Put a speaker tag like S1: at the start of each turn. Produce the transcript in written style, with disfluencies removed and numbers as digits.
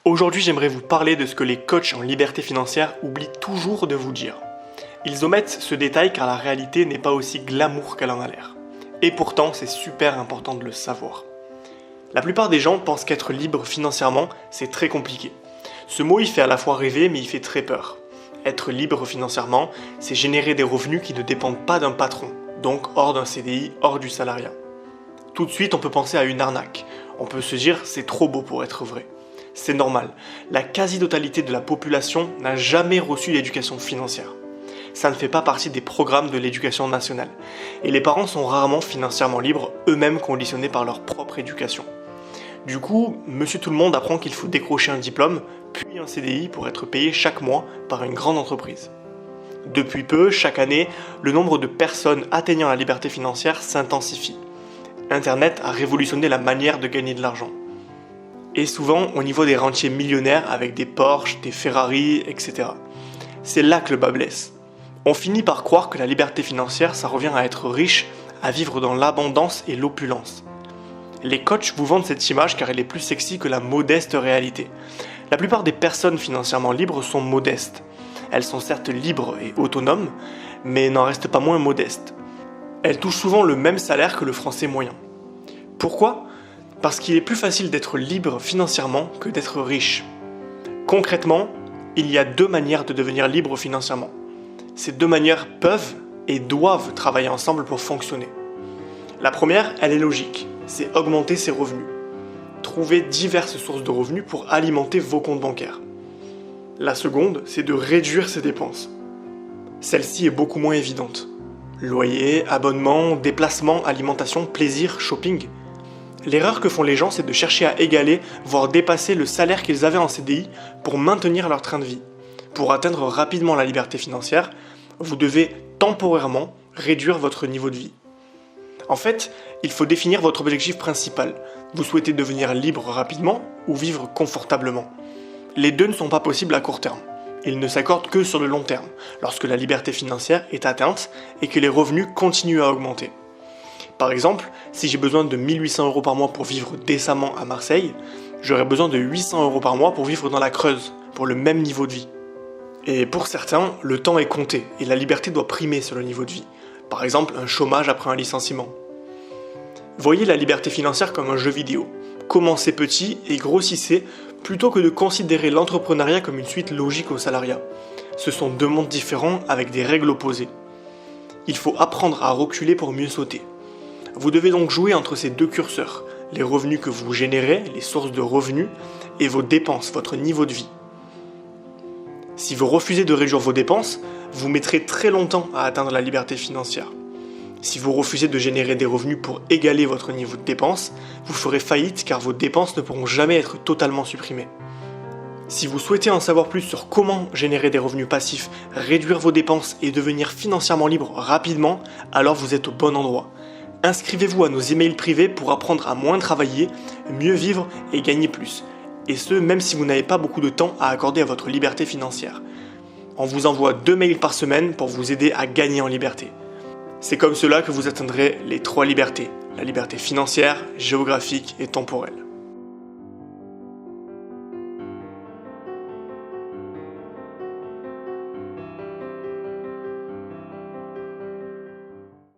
S1: Aujourd'hui, j'aimerais vous parler de ce que les coachs en liberté financière oublient toujours de vous dire. Ils omettent ce détail car la réalité n'est pas aussi glamour qu'elle en a l'air. Et pourtant, c'est super important de le savoir. La plupart des gens pensent qu'être libre financièrement, c'est très compliqué. Ce mot, il fait à la fois rêver, mais il fait très peur. Être libre financièrement, c'est générer des revenus qui ne dépendent pas d'un patron, donc hors d'un CDI, hors du salariat. Tout de suite, on peut penser à une arnaque. On peut se dire, c'est trop beau pour être vrai. C'est normal, la quasi-totalité de la population n'a jamais reçu l'éducation financière. Ça ne fait pas partie des programmes de l'éducation nationale. Et les parents sont rarement financièrement libres, eux-mêmes conditionnés par leur propre éducation. Du coup, monsieur tout le monde apprend qu'il faut décrocher un diplôme, puis un CDI pour être payé chaque mois par une grande entreprise. Depuis peu, chaque année, le nombre de personnes atteignant la liberté financière s'intensifie. Internet a révolutionné la manière de gagner de l'argent. Et souvent au niveau des rentiers millionnaires avec des Porsche, des Ferrari, etc. C'est là que le bas blesse. On finit par croire que la liberté financière, ça revient à être riche, à vivre dans l'abondance et l'opulence. Les coachs vous vendent cette image car elle est plus sexy que la modeste réalité. La plupart des personnes financièrement libres sont modestes. Elles sont certes libres et autonomes, mais n'en restent pas moins modestes. Elles touchent souvent le même salaire que le français moyen. Pourquoi ? Parce qu'il est plus facile d'être libre financièrement que d'être riche. Concrètement, il y a deux manières de devenir libre financièrement. Ces deux manières peuvent et doivent travailler ensemble pour fonctionner. La première, elle est logique, c'est augmenter ses revenus. Trouver diverses sources de revenus pour alimenter vos comptes bancaires. La seconde, c'est de réduire ses dépenses. Celle-ci est beaucoup moins évidente. Loyer, abonnement, déplacement, alimentation, plaisir, shopping. L'erreur que font les gens, c'est de chercher à égaler, voire dépasser le salaire qu'ils avaient en CDI pour maintenir leur train de vie. Pour atteindre rapidement la liberté financière, vous devez temporairement réduire votre niveau de vie. En fait, il faut définir votre objectif principal. Vous souhaitez devenir libre rapidement ou vivre confortablement. Les deux ne sont pas possibles à court terme. Ils ne s'accordent que sur le long terme, lorsque la liberté financière est atteinte et que les revenus continuent à augmenter. Par exemple, si j'ai besoin de 1800 € par mois pour vivre décemment à Marseille, j'aurai besoin de 800 € par mois pour vivre dans la Creuse, pour le même niveau de vie. Et pour certains, le temps est compté et la liberté doit primer sur le niveau de vie. Par exemple, un chômage après un licenciement. Voyez la liberté financière comme un jeu vidéo. Commencez petit et grossissez plutôt que de considérer l'entrepreneuriat comme une suite logique au salariat. Ce sont deux mondes différents avec des règles opposées. Il faut apprendre à reculer pour mieux sauter. Vous devez donc jouer entre ces deux curseurs, les revenus que vous générez, les sources de revenus, et vos dépenses, votre niveau de vie. Si vous refusez de réduire vos dépenses, vous mettrez très longtemps à atteindre la liberté financière. Si vous refusez de générer des revenus pour égaler votre niveau de dépenses, vous ferez faillite car vos dépenses ne pourront jamais être totalement supprimées. Si vous souhaitez en savoir plus sur comment générer des revenus passifs, réduire vos dépenses et devenir financièrement libre rapidement, alors vous êtes au bon endroit. Inscrivez-vous à nos emails privés pour apprendre à moins travailler, mieux vivre et gagner plus. Et ce, même si vous n'avez pas beaucoup de temps à accorder à votre liberté financière. On vous envoie 2 mails par semaine pour vous aider à gagner en liberté. C'est comme cela que vous atteindrez les 3 libertés, la liberté financière, géographique et temporelle.